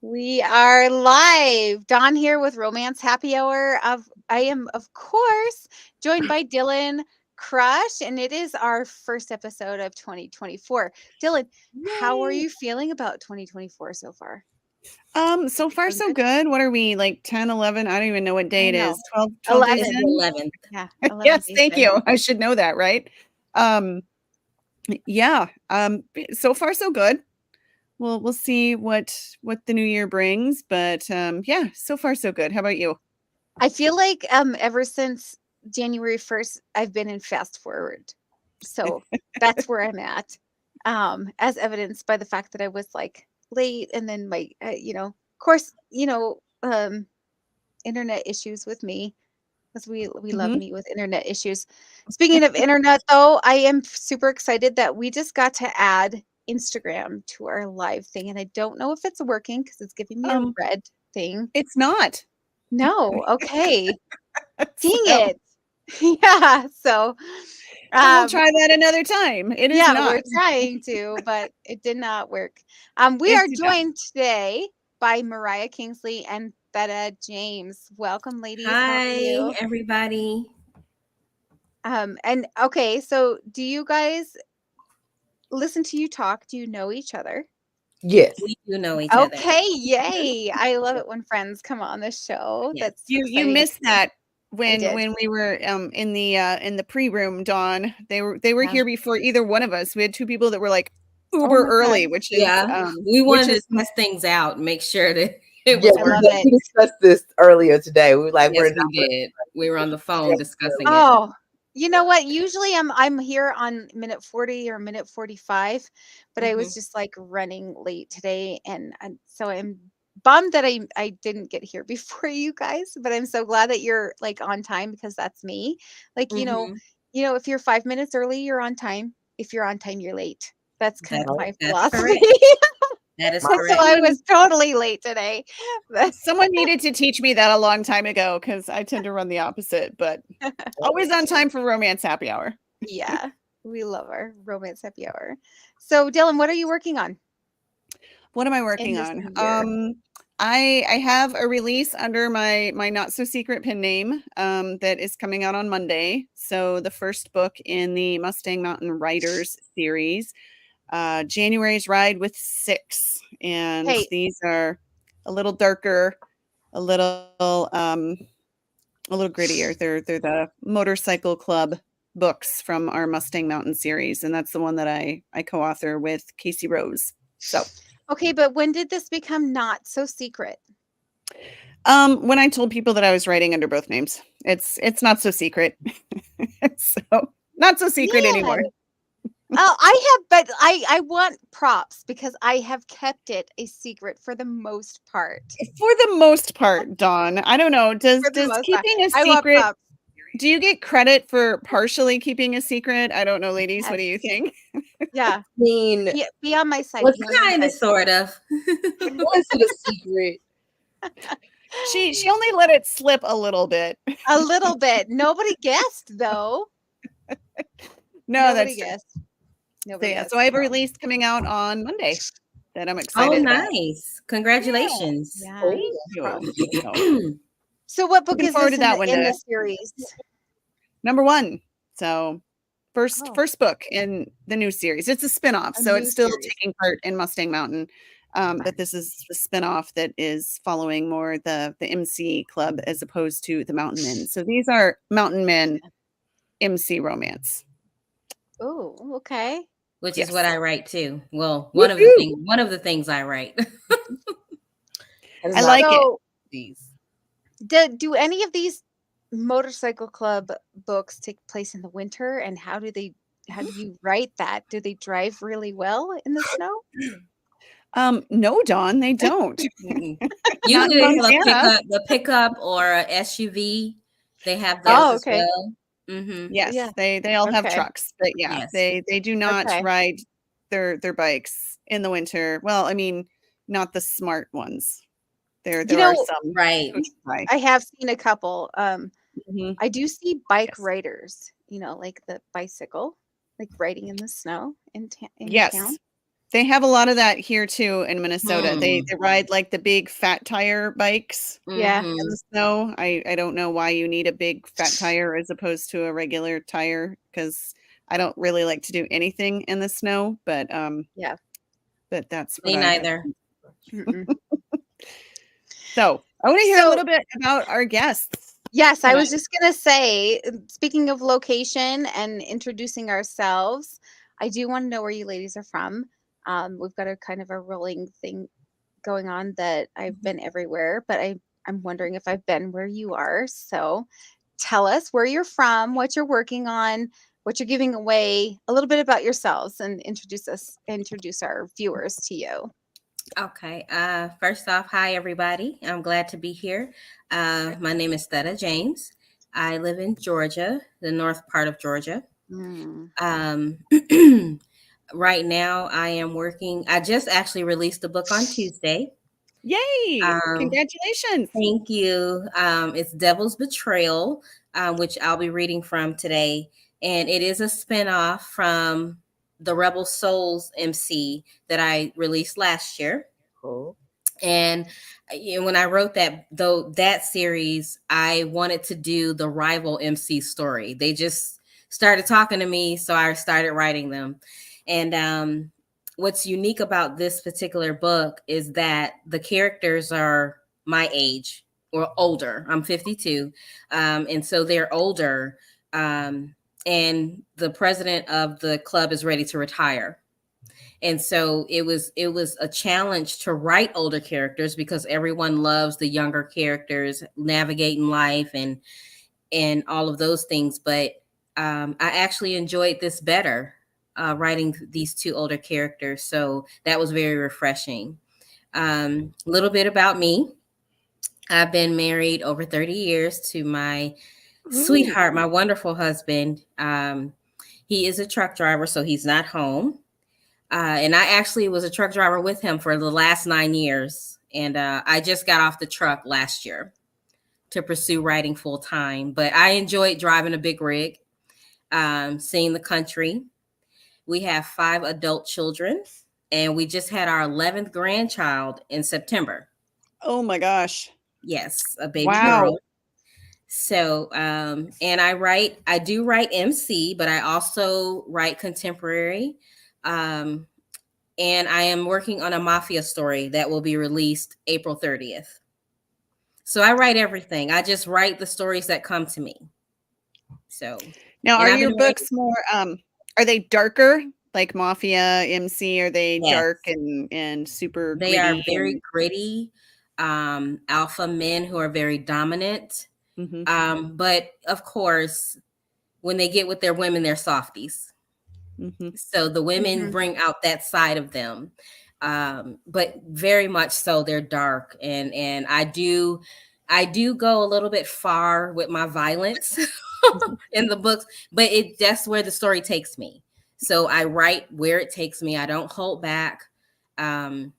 We are live. Dawn here with Romance Happy Hour. I am, of course, joined by Dylan Crush, and it is our first episode of 2024. Dylan, how are Yay. you feeling about 2024 so far? So far Feeling so good? good. What are we, like 10, 11? I don't even know what day I it is. know. 12 days Eleven. It's the in? 11th. Yeah, 11 Yes, days thank in. you. I should know that, right? Um, yeah. So far so good. We'll see what the new year brings, but yeah, so far so good. How about you? I feel like ever since January 1st, I've been in fast forward. So that's where I'm at. As evidenced by the fact that I was like late and then my of course, internet issues with me because we love Hmm. me with internet issues. Speaking of internet though, I am super excited that we just got to add Instagram to our live thing and I don't know if it's working because it's giving me a Um, red thing. it's not. No, okay. Dang So, it. Yeah, so, so we'll um, try that another time. It is yeah, not. we're trying to, but it did not work. We It are did not. joined today by Mariah Kingsley and Thetta James. Welcome, ladies. How are Hi, you? everybody. And okay, so do you guys listen to you talk? Do you know each other? Yes. We do know each other. Okay, yay. I love it when friends come on the show. Yes. That's You exciting. missed that I did. when we were in the pre-room, Dawn. They were Yeah. here before either one of us. We had two people that were like Oh uber my early, God. Yeah. We which wanted is to test things out, make sure that it Yeah, was I we, love working. did- it. we discussed this earlier today. We were like, we're Yes, not we did. We were on the phone going discussing it. Oh, you know what? Usually I'm here on minute 40 or minute 45, but I Hmm. was just like running late today and so I'm bummed that I didn't get here before you guys, but I'm so glad that you're like on time because that's me. Like, Hmm. if you're 5 minutes early, you're on time. If you're on time, you're late. That's kind of my That's philosophy. correct. That is And so correct. I someone was totally late today. someone needed to teach me that a long time ago because I tend to run the opposite, but always on time for romance happy hour. Yeah, we love our romance happy hour. So, Dylan, what are you working on What am I in working this on? new year? I have a release under my not so secret pen name that is coming out on Monday. So the first book in the Mustang Mountain Riders series, January's Ride with Six, and Hey, these are a little darker, a a little grittier. They're the motorcycle club books from our Mustang Mountain series, and that's the one that I co-author with Casey Rose. So okay, but when did this become not so secret? when I told people that I was writing under both names, it's not so secret. So not so secret anymore. Man, I have, but I want props because I have kept it a secret for the most part. For the most part, Dawn, I don't know. Does For the most part, keeping a I want secret, props. do you get credit for partially keeping a secret? I don't know, ladies. What Yes, do you think? yeah. I mean, Be on my side. what's Be on my Kind of, side. sort of. was it a secret? She only let it slip a little bit. A little bit. Nobody guessed though. No, Nobody that's true. guessed. So Nobody yeah, guessed. so I have a release coming out on Monday that I'm Oh, excited about. nice. Yeah, Congratulations. Yeah. Oh, thank you. So So, what book looking is forward this to that one in to the series? number one. So Oh, first book in the new series. It's a spinoff, a so new it's still series. taking part in Mustang Mountain. But this is the spinoff that is following more the MC club as opposed to the Mountain Men. So these are Mountain Men MC romance. Oh, okay. Which is what Yes. I write too. Well, Woohoo! one of the things I write. I did I not like it. So, these. do any of these motorcycle club books take place in the winter? And how do you write that? Do they drive really well in the snow? No, Dawn, they don't. Mm-mm. Not in Usually they have Montana. the pickup or a SUV. They have those Oh, as okay. well. Hmm. Yes, Yeah. they all have Okay. trucks, but yeah, Yes. they do not Okay. ride their bikes in the winter. Well, I mean, not the smart ones. You There are know, some Right. who try. I have seen a couple. Mhm. I do see bike Yes. riders, like the bicycle, like riding in the snow in Yes. town. They have a lot of that here too in Minnesota. They Hmm. ride like the big fat tire bikes Yeah. in Mhm. the snow. I don't know why you need a big fat tire as opposed to a regular tire, because I don't really like to do anything in the snow, but Yeah. that's what Me I have. neither. Mm-mm. So I want to hear a So, little bit about our guests yes, I tonight. was just going to say, speaking of location and introducing ourselves, I do want to know where you ladies are from. We've got a kind of a rolling thing going on that I've been everywhere, but I'm wondering if I've been where you are. So tell us where you're from, what you're working on, what you're giving away, a little bit about yourselves, and introduce our viewers to you. Okay. First off, hi everybody. I'm glad to be here. My name is Thetta James. I live in Georgia, the north part of Georgia. Mm. Um, right now, I am working. I just actually released a book on Tuesday. Yay! Um, Congratulations. Thank you. It's Devil's Betrayal, which I'll be reading from today. And it is a spinoff from the Rebel Souls MC that I released last year. Cool. And when I wrote that series, I wanted to do the rival MC story. They just started talking to me, so I started writing them. And what's unique about this particular book is that the characters are my age or older. I'm 52, and so they're older. And the president of the club is ready to retire. And so it was a challenge to write older characters because everyone loves the younger characters navigating life and all of those things. But I actually enjoyed this better, writing these two older characters. So that was very refreshing. A little bit about me. I've been married over 30 years to my Ooh. sweetheart, my wonderful husband. He is a truck driver, so he's not home. And I actually was a truck driver with him for the last 9 years. And I just got off the truck last year to pursue writing full time. But I enjoyed driving a big rig, seeing the country. We have 5 adult children, and we just had our 11th grandchild in September. Oh my gosh. Yes, a baby Wow. girl. So, and I do write MC, but I also write contemporary. Um, and I am working on a mafia story that will be released April 30th. So I write everything. I just write the stories that come to me. So, Now, and are I've your been writing. books more are they darker like Mafia MC? Are they Yes, dark and super they are gritty very and gritty, alpha men who are very dominant. mhm, But of course, when they get with their women, they're softies. mhm. So the women Mhm. bring out that side of them. But very much so they're dark. And I do go a little bit far with my violence in the books, but that's where the story takes me. So I write where it takes me. I don't hold back. Um,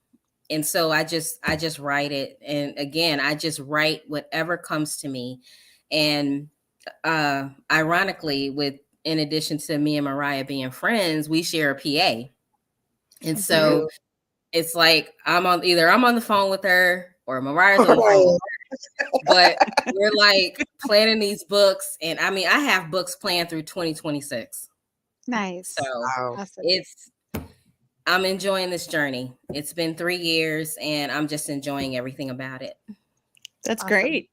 and so I just write it. And again, I just write whatever comes to me. And ironically, with in addition to me and Mariah being friends, we share a PA. And so You. it's like I'm on the phone with her or Mariah's on the phone with Oh, her. But we're like planning these books. And I mean, I have books planned through 2026. Nice. So wow. Awesome. I'm enjoying this journey. It's been 3 years and I'm just enjoying everything about it. That's Awesome. great.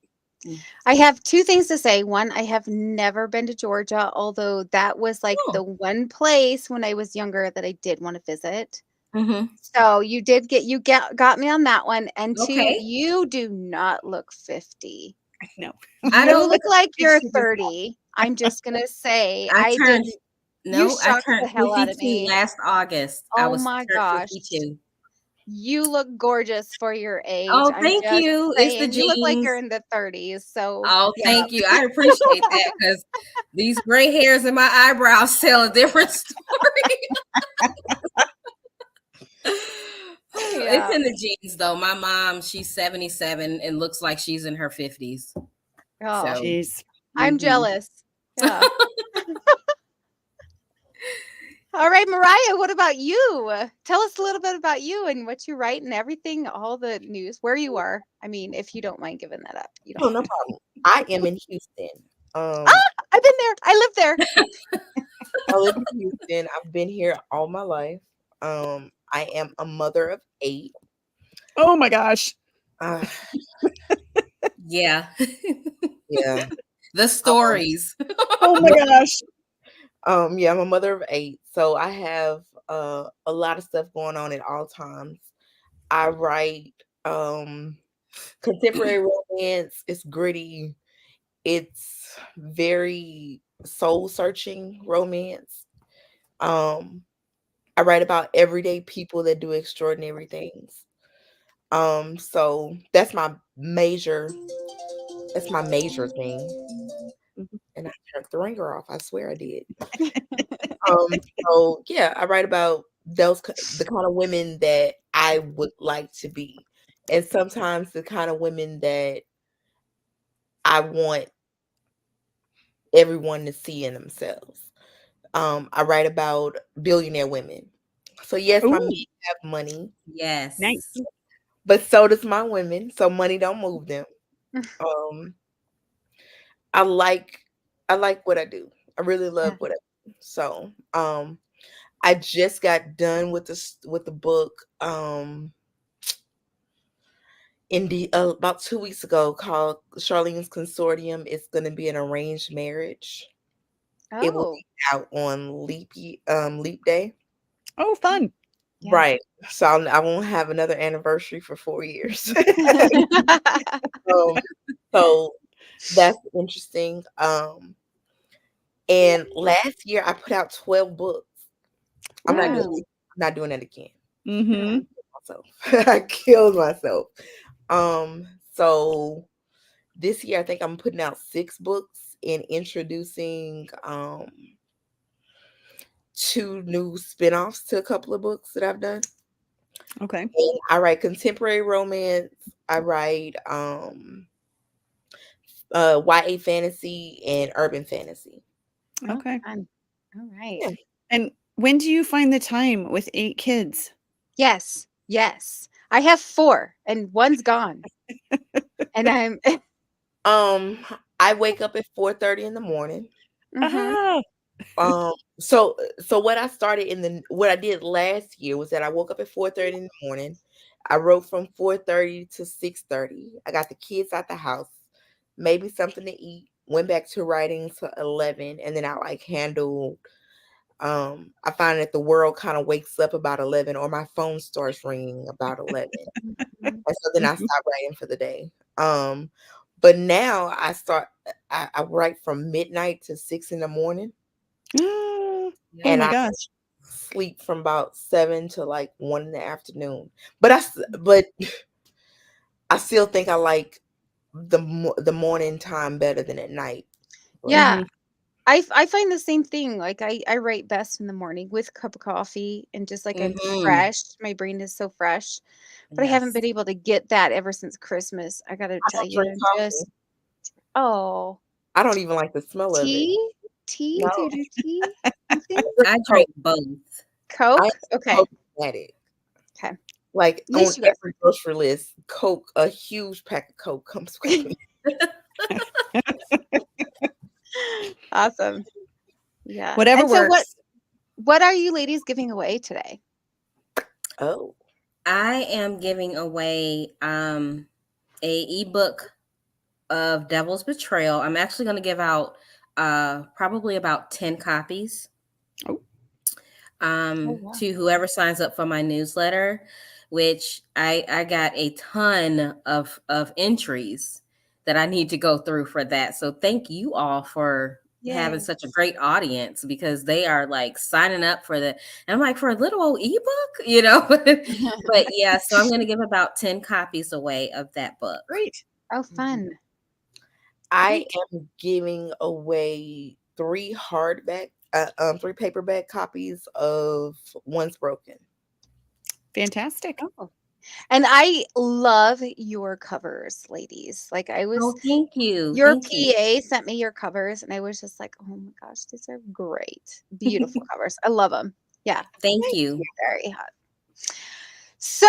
I have 2 things to say. One, I have never been to Georgia, although that was like Oh. the one place when I was younger that I did want to visit. Mm-hmm. So got me on that one. And 2, Okay. you do not look 50. No. I You don't look look like you're 50. 30. I'm just gonna say I I turned didn't you No, I shocked the turned hell out of 52 me. last August. I Oh was my turned gosh. 52. You look gorgeous for your age. Oh, I'm thank just you. It's the saying. You look like jeans. you're in the 30s. So, Oh, yeah. thank you. I appreciate that because these gray hairs in my eyebrows tell a different story. It's Yeah. in the genes, though. My mom, she's 77 and looks like she's in her 50s. Oh, Jeez. I'm Mhm. jealous. Yeah. All right, Mariah, what about you? Tell us a little bit about you and what you write and everything, all the news, where you are. I mean, if you don't mind giving that up, you Oh, don't no have to. problem. I am in Houston. Um, Ah, I've been there. I live there. I live in Houston. I've been here all my life. I am a mother of 8. Oh my gosh. Uh, Yeah. yeah. The stories. Oh my Yeah. gosh. Yeah, I'm a mother of 8. So I have a lot of stuff going on at all times. I write contemporary romance. It's gritty. It's very soul searching romance. Um, I write about everyday people that do extraordinary things. So that's my major thing. Mhm. And I turned the ringer off. I swear I did. So yeah, I write about the kind of women that I would like to be, and sometimes the kind of women that I want everyone to see in themselves. I write about billionaire women. So yes, my men Ooh, have money, Yes. nice. but so does my women. So money don't move them. Um, I like I like what I do. I really love Yeah. what I do. So I just got done with the book in the about 2 weeks ago called Charlene's Consortium. It's going to be an arranged marriage. It will Oh, be out on Leap Day. Oh, fun. yeah. Right. So I won't have another anniversary for 4 years. um, so that's interesting. And last year I put out 12 books. I'm not doing Wow. Ooh. I'm not doing that again. Mm-hmm. Myself. I killed myself. So this year I think I'm putting out 6 books and introducing 2 new spin-offs to a couple of books that I've done. Okay. And I write contemporary romance. I write YA fantasy and urban fantasy. Oh, Okay. fun. All right. Yeah. And when do you find the time with 8 kids? Yes. Yes. I have 4 and one's gone. And I'm Um I wake up at 4:30 in the morning. Mhm. Ah. So what I did last year was that I woke up at 4:30 in the morning. I wrote from 4:30 to 6:30. I got the kids out the house, maybe something to eat, went back to writing to 11, and then I like handled I find that the world kind of wakes up about 11 or my phone starts ringing about 11. Mhm. And so then I stop writing for the day. Um but now I write from midnight to 6 in the morning Oh and my Yeah. I gosh. sleep from about 7 to like 1 in the afternoon. But I still think I like the morning time better than at night. But Yeah. Mhm. I find the same thing. Like I write best in the morning with a cup of coffee and just like I'm Mm-hmm. fresh. My brain is so fresh. But I haven't Yes. been able to get that ever since Christmas. I gotta I tell don't you. drink I'm coffee. just oh. I don't even like the smell of it. Tea? Tea? No, Do you do tea? Nothing? I drink I Coke. drink both. I am Coke? a Okay. Coke addict. Okay. At Like on least you got every grocery list, Coke, a huge pack of Coke comes with me. awesome. Yeah. Whatever And so works. what are you ladies giving away today? Oh, I am giving away a ebook of Devil's Betrayal. I'm actually going to give out probably about 10 copies Oh, Oh wow. to whoever signs up for my newsletter, which I got a ton of entries that I need to go through for that. So thank you all for having Yay. such a great audience because they are like signing up for the and I'm like for a little old ebook, you know. But yeah, so I'm going to give about 10 copies away of that book. great. Oh mhm. fun. I Great. am giving away 3 paperback copies of Once Broken. Fantastic. Oh. And I love your covers, ladies. Like Oh, thank you. your Thank you. PA sent me your covers and I was just like, "Oh my gosh, these are great. Beautiful covers. I love them." Yeah. Thank you. Very hot. So,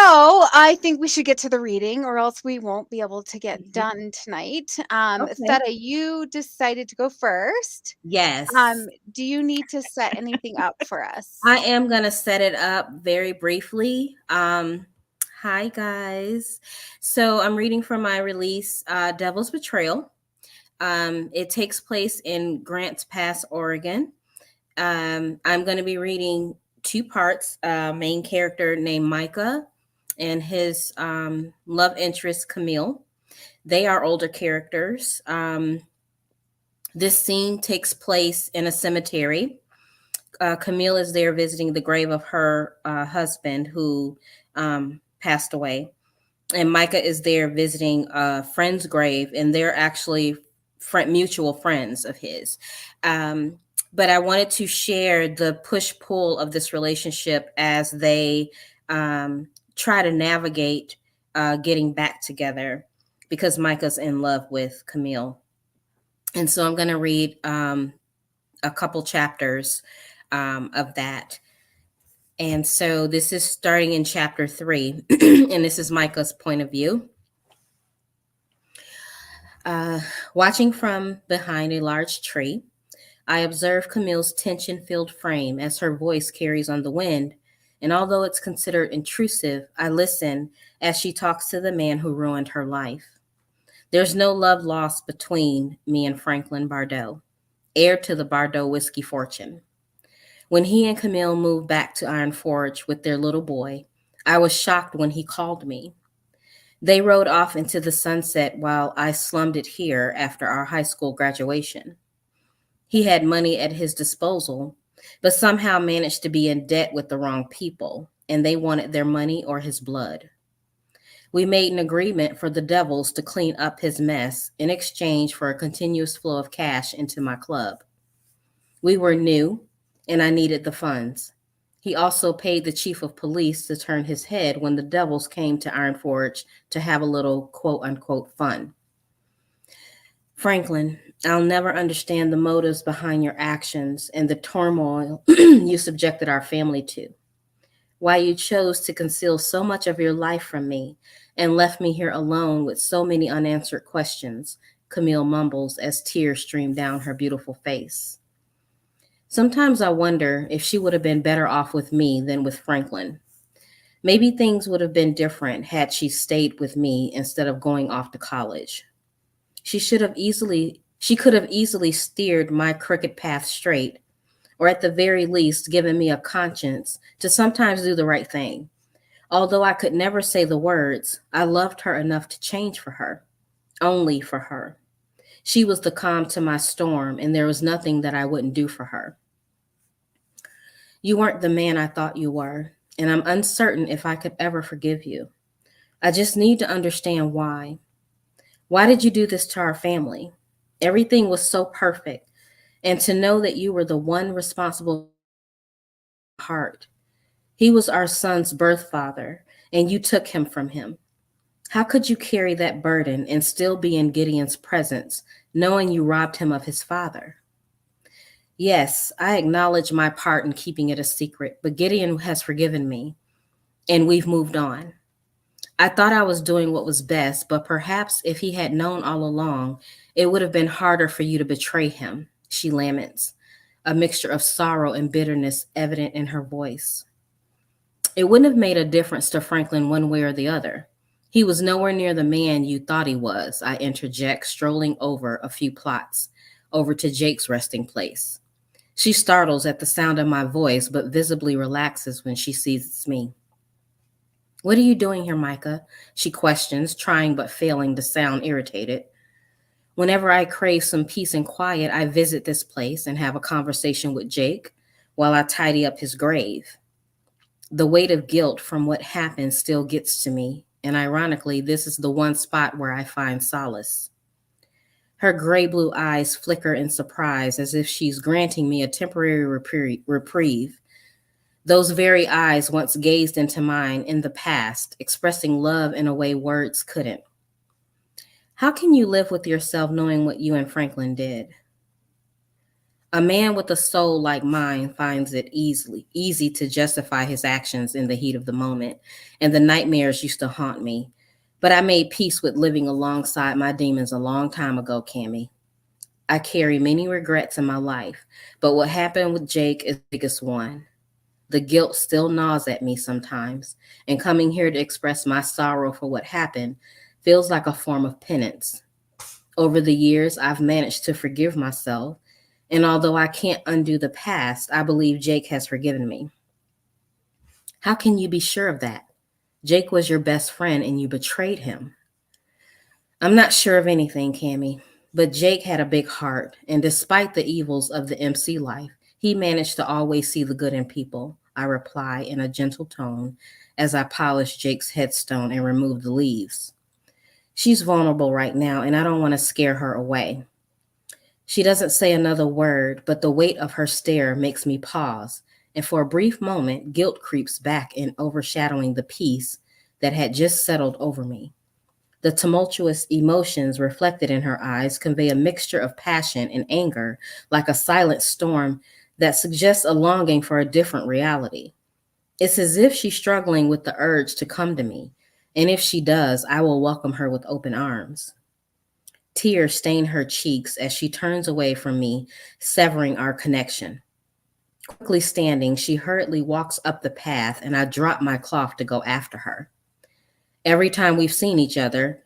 I think we should get to the reading or else we won't be able to get Mhm. done tonight. Okay. Theta, you decided to go first. Yes. Do you need to set anything up for us? I am going to set it up very briefly. Hi, guys. So I'm reading from my release, Devil's Betrayal. It takes place in Grants Pass, Oregon. I'm going to be reading two parts. Main character named Micah and his love interest, Camille. They are older characters. This scene takes place in a cemetery. Camille is there visiting the grave of her husband who passed away. And Micah is there visiting a friend's grave, and they're actually mutual friends of his. But I wanted to share the push pull of this relationship as they try to navigate getting back together because Micah's in love with Camille. And so I'm going to read a couple chapters of that. And so this is starting in chapter 3, and this is Micah's point of view. Watching from behind a large tree, I observe Camille's tension-filled frame as her voice carries on the wind, and although it's considered intrusive, I listen as she talks to the man who ruined her life. There's no love lost between me and Franklin Bardot, heir to the Bardot whiskey fortune. When he and Camille moved back to Iron Forge with their little boy, I was shocked when he called me. They rode off into the sunset while I slummed it here after our high school graduation. He had money at his disposal, but somehow managed to be in debt with the wrong people, and they wanted their money or his blood. We made an agreement for the devils to clean up his mess in exchange for a continuous flow of cash into my club. We were new, and I needed the funds. He also paid the chief of police to turn his head when the devils came to Iron Forge to have a little quote unquote fun. Franklin, I'll never understand the motives behind your actions and the turmoil you subjected our family to. Why you chose to conceal so much of your life from me and left me here alone with so many unanswered questions, Camille mumbles as tears stream down her beautiful face. Sometimes I wonder if she would have been better off with me than with Franklin. Maybe things would have been different had she stayed with me instead of going off to college. She could have easily steered my crooked path straight, or at the very least given me a conscience to sometimes do the right thing. Although I could never say the words, I loved her enough to change for her, only for her. She was the calm to my storm, and there was nothing that I wouldn't do for her. You weren't the man I thought you were, and I'm uncertain if I could ever forgive you. I just need to understand why. Why did you do this to our family? Everything was so perfect, and to know that you were the one responsible heart. He was our son's birth father, and you took him from him. How could you carry that burden and still be in Gideon's presence, knowing you robbed him of his father? Yes, I acknowledge my part in keeping it a secret, but Gideon has forgiven me, and we've moved on. I thought I was doing what was best, but perhaps if he had known all along, it would have been harder for you to betray him, she laments, a mixture of sorrow and bitterness evident in her voice. It wouldn't have made a difference to Franklin one way or the other. He was nowhere near the man you thought he was, I interject, strolling over a few plots, over to Jake's resting place. She startles at the sound of my voice, but visibly relaxes when she sees it's me. What are you doing here, Micah? She questions, trying but failing to sound irritated. Whenever I crave some peace and quiet, I visit this place and have a conversation with Jake while I tidy up his grave. The weight of guilt from what happened still gets to me, and ironically, this is the one spot where I find solace. Her gray-blue eyes flicker in surprise as if she's granting me a temporary reprieve. The Those very eyes once gazed into mine in the past, expressing love in a way words couldn't. How can you live with yourself knowing what you and Franklin did? A man with a soul like mine finds it easy to justify his actions in the heat of the moment, and the nightmares used to haunt me. But I made peace with living alongside my demons a long time ago, Cammie. I carry many regrets in my life, but what happened with Jake is the biggest one. The guilt still gnaws at me sometimes, and coming here to express my sorrow for what happened feels like a form of penance. Over the years, I've managed to forgive myself, and although I can't undo the past, I believe Jake has forgiven me. How can you be sure of that? Jake was your best friend and you betrayed him. I'm not sure of anything, Cammie, but Jake had a big heart, and despite the evils of the MC life, he managed to always see the good in people, I reply in a gentle tone as I polish Jake's headstone and remove the leaves. She's vulnerable right now, and I don't want to scare her away. She doesn't say another word, but the weight of her stare makes me pause, and for a brief moment, guilt creeps back in overshadowing the peace that had just settled over me. The tumultuous emotions reflected in her eyes convey a mixture of passion and anger, like a silent storm that suggests a longing for a different reality. It's as if she's struggling with the urge to come to me, and if she does, I will welcome her with open arms. Tears stain her cheeks as she turns away from me, severing our connection. Quickly standing, she hurriedly walks up the path, and I drop my cloth to go after her. Every time we've seen each other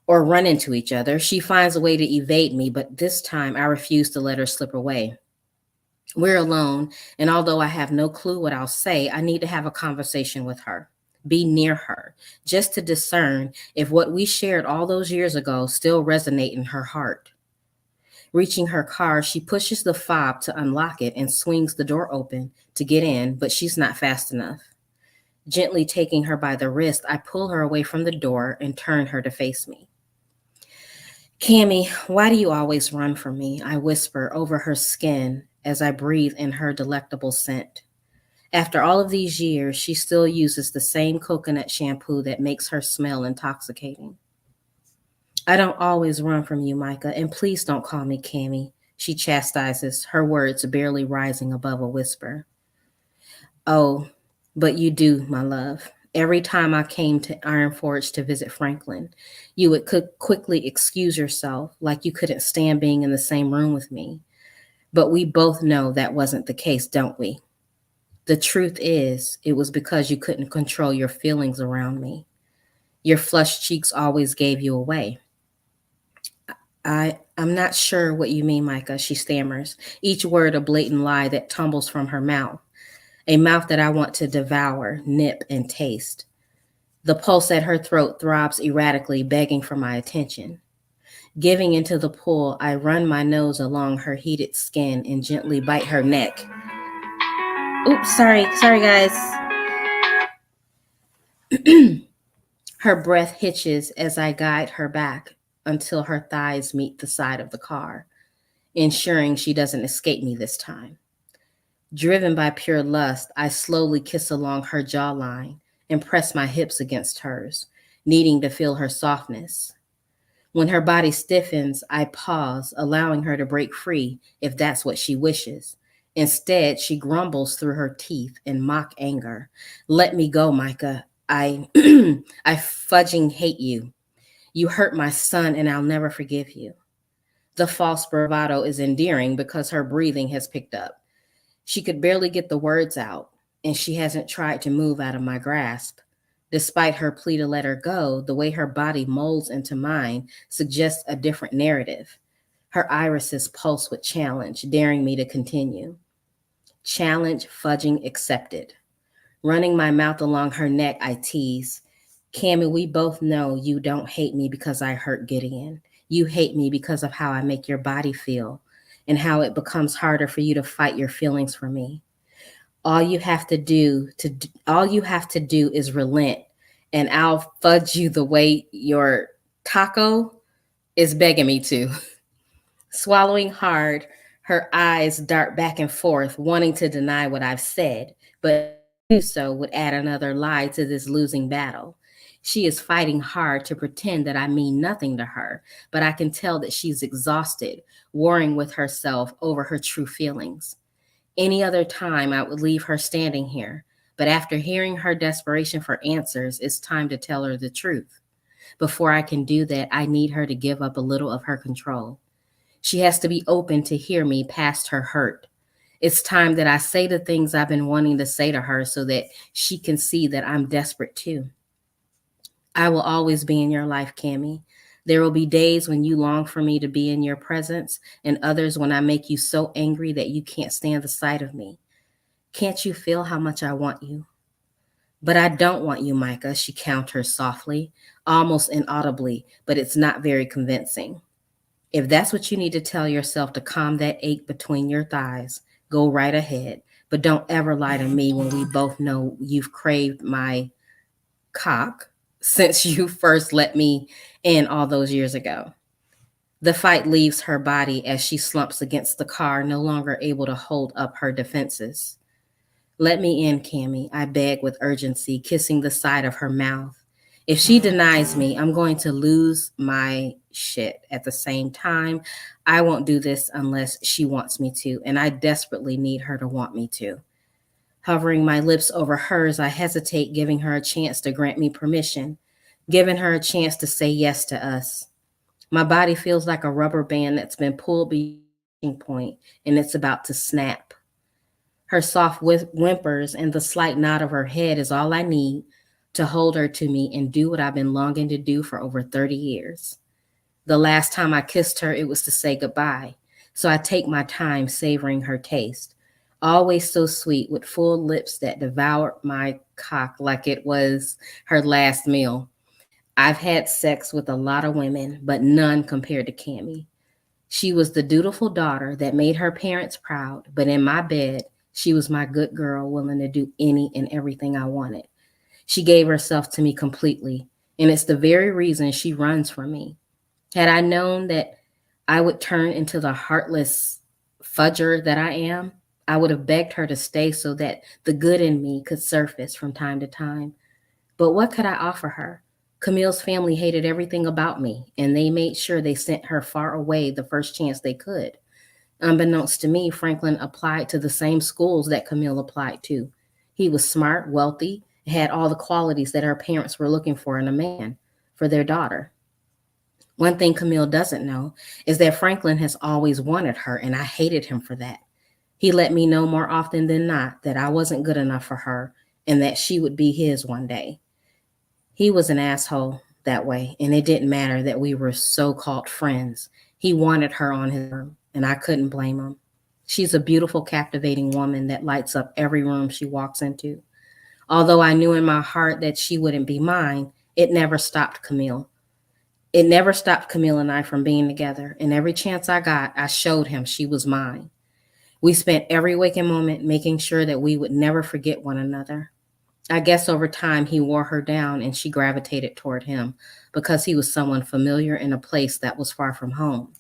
or run into each other, she finds a way to evade me, but this time I refuse to let her slip away. We're alone, and although I have no clue what I'll say, I need to have a conversation with her, be near her, just to discern if what we shared all those years ago still resonate in her heart. Reaching her car, she pushes the fob to unlock it and swings the door open to get in, but she's not fast enough. Gently taking her by the wrist, I pull her away from the door and turn her to face me. Cammie, why do you always run from me? I whisper over her skin as I breathe in her delectable scent. After all of these years, she still uses the same coconut shampoo that makes her smell intoxicating. I don't always run from you, Micah, and please don't call me Cammie, she chastises, her words barely rising above a whisper. Oh, but you do, my love. Every time I came to Iron Forge to visit Franklin, you would quickly excuse yourself like you couldn't stand being in the same room with me. But we both know that wasn't the case, don't we? The truth is, it was because you couldn't control your feelings around me. Your flushed cheeks always gave you away. I'm not sure what you mean, Micah, she stammers, each word a blatant lie that tumbles from her mouth, a mouth that I want to devour, nip, and taste. The pulse at her throat throbs erratically, begging for my attention. Giving into the pull, I run my nose along her heated skin and gently bite her neck. Oops, sorry guys. Her breath hitches as I guide her back until her thighs meet the side of the car, ensuring she doesn't escape me this time. Driven by pure lust, I slowly kiss along her jawline and press my hips against hers, needing to feel her softness. When her body stiffens, I pause, allowing her to break free if that's what she wishes. Instead, she grumbles through her teeth in mock anger. Let me go, Micah. I fudging hate you. You hurt my son and I'll never forgive you. The false bravado is endearing because her breathing has picked up. She could barely get the words out, and she hasn't tried to move out of my grasp. Despite her plea to let her go, the way her body molds into mine suggests a different narrative. Her irises pulse with challenge, daring me to continue. Challenge fudging accepted. Running my mouth along her neck, I tease. Cammie, we both know you don't hate me because I hurt Gideon. You hate me because of how I make your body feel and how it becomes harder for you to fight your feelings for me. All you have to do is relent, and I'll fudge you the way your taco is begging me to. Swallowing hard, her eyes dart back and forth, wanting to deny what I've said, but Do so would add another lie to this losing battle. She is fighting hard to pretend that I mean nothing to her, but I can tell that she's exhausted, warring with herself over her true feelings. Any other time, I would leave her standing here, but after hearing her desperation for answers, it's time to tell her the truth. Before I can do that, I need her to give up a little of her control. She has to be open to hear me past her hurt. It's time that I say the things I've been wanting to say to her so that she can see that I'm desperate too. I will always be in your life, Cammie. There will be days when you long for me to be in your presence, and others when I make you so angry that you can't stand the sight of me. Can't you feel how much I want you? But I don't want you, Micah, she counters softly, almost inaudibly, but it's not very convincing. If that's what you need to tell yourself to calm that ache between your thighs, go right ahead. But don't ever lie to me when we both know you've craved my cock since you first let me in all those years ago. The fight leaves her body as she slumps against the car, no longer able to hold up her defenses. Let me in, Cammie, I beg with urgency, kissing the side of her mouth. If she denies me, I'm going to lose my shit. At the same time, I won't do this unless she wants me to, and I desperately need her to want me to. Hovering my lips over hers, I hesitate, giving her a chance to grant me permission, giving her a chance to say yes to us. My body feels like a rubber band that's been pulled beyond the point, and it's about to snap. Her soft whimpers and the slight nod of her head is all I need to hold her to me and do what I've been longing to do for over 30 years. The last time I kissed her, it was to say goodbye. So I take my time savoring her taste. Always so sweet, with full lips that devoured my cock like it was her last meal. I've had sex with a lot of women, but none compared to Cammie. She was the dutiful daughter that made her parents proud, but in my bed, she was my good girl, willing to do any and everything I wanted. She gave herself to me completely, and it's the very reason she runs from me. Had I known that I would turn into the heartless fudger that I am, I would have begged her to stay so that the good in me could surface from time to time. But what could I offer her? Camille's family hated everything about me, and they made sure they sent her far away the first chance they could. Unbeknownst to me, Franklin applied to the same schools that Camille applied to. He was smart, wealthy, had all the qualities that her parents were looking for in a man for their daughter. One thing Camille doesn't know is that Franklin has always wanted her, and I hated him for that. He let me know more often than not that I wasn't good enough for her and that she would be his one day. He was an asshole that way, and it didn't matter that we were so-called friends. He wanted her on his room, and I couldn't blame him. She's a beautiful, captivating woman that lights up every room she walks into. Although I knew in my heart that she wouldn't be mine, it never stopped Camille. It never stopped Camille and I from being together, and every chance I got, I showed him she was mine. We spent every waking moment making sure that we would never forget one another. I guess over time he wore her down and she gravitated toward him because he was someone familiar in a place that was far from home.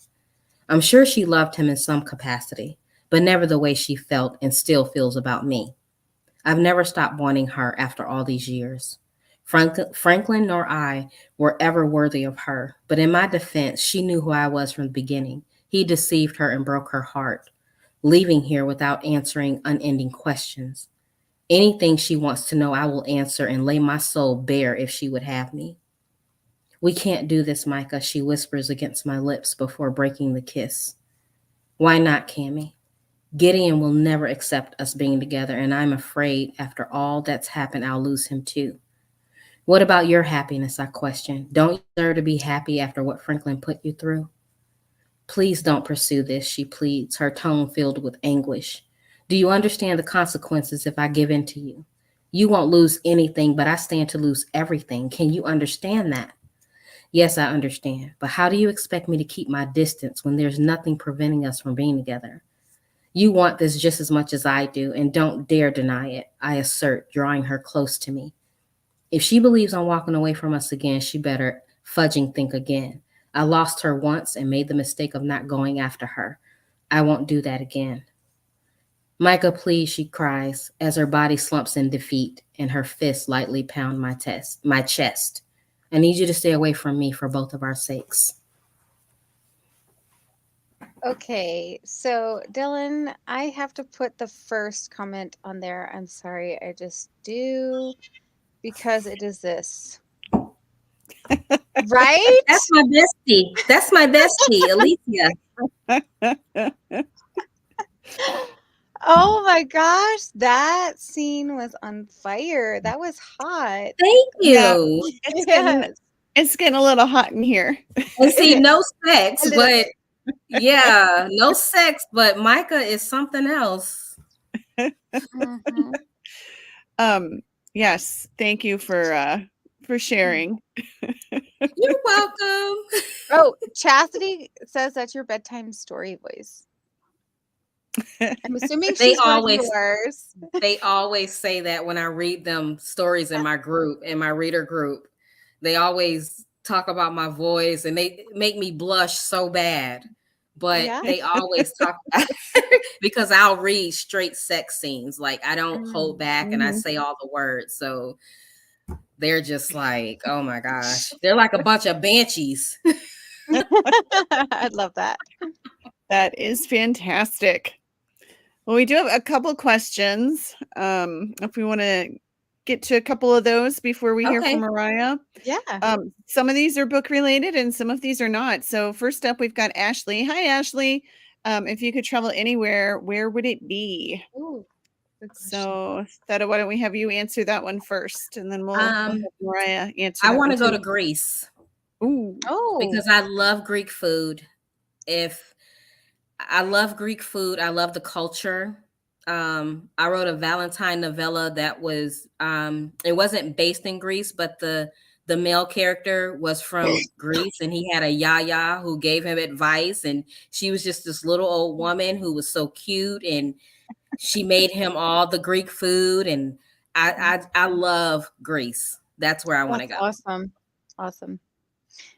I'm sure she loved him in some capacity, but never the way she felt and still feels about me. I've never stopped wanting her after all these years. Franklin nor I were ever worthy of her, but in my defense, she knew who I was from the beginning. He deceived her and broke her heart, leaving here without answering unending questions. Anything she wants to know, I will answer and lay my soul bare if she would have me. We can't do this, Micah, she whispers against my lips before breaking the kiss. Why not, Cammie? Gideon will never accept us being together, and I'm afraid after all that's happened, I'll lose him too. What about your happiness, I question. Don't you deserve to be happy after what Franklin put you through? Please don't pursue this, she pleads, her tone filled with anguish. Do you understand the consequences if I give in to you? You won't lose anything, but I stand to lose everything. Can you understand that? Yes, I understand. But how do you expect me to keep my distance when there's nothing preventing us from being together? You want this just as much as I do, and don't dare deny it, I assert, drawing her close to me. If she believes I'm walking away from us again, she better fudging think again. I lost her once and made the mistake of not going after her. I won't do that again. Micah, please, she cries as her body slumps in defeat and her fists lightly pound my chest. I need you to stay away from me for both of our sakes. Okay, so Dylan, I have to put the first comment on there. I'm sorry, I just do because it is this. Right? That's my bestie. That's my bestie, Alicia. Oh my gosh, that scene was on fire. That was hot. Thank Yeah, you. Yes. it's getting a little hot in here. And see, no A sex, little but bit. yeah, no sex, but Micah is something else. Mhm. Yes, thank you for sharing. You're welcome. Oh, Chastity says that's your bedtime story voice. I'm assuming They she's one of always yours. they always say that when I read them stories in my group, in my reader group. They always talk about my voice and they make me blush so bad. But Yeah. they always talk about because I'll read straight sex scenes. Like I don't hold back and I Mhm. say all the words. So they're just like, oh my gosh. They're like a bunch of banshees. I love that. That is fantastic. Well, we do have a couple questions. If we want to get to a couple of those before we hear Okay. from Mariah. Yeah. Some of these are book related and some of these are not. So first up, we've got Ashley. Hi, Ashley. If you could travel anywhere, where would it be? Ooh, good question. So, Thetta, why don't we have you answer that one first, and then we'll have Mariah answer I that want one to go too. to Greece Ooh, Oh, because I love Greek food. If I love Greek food, I love the culture. I wrote a Valentine novella that was it wasn't based in Greece, but the male character was from Greece and he had a yaya who gave him advice, and she was just this little old woman who was so cute, and she made him all the Greek food, and I love Greece. That's where I want to that's go. awesome. Awesome.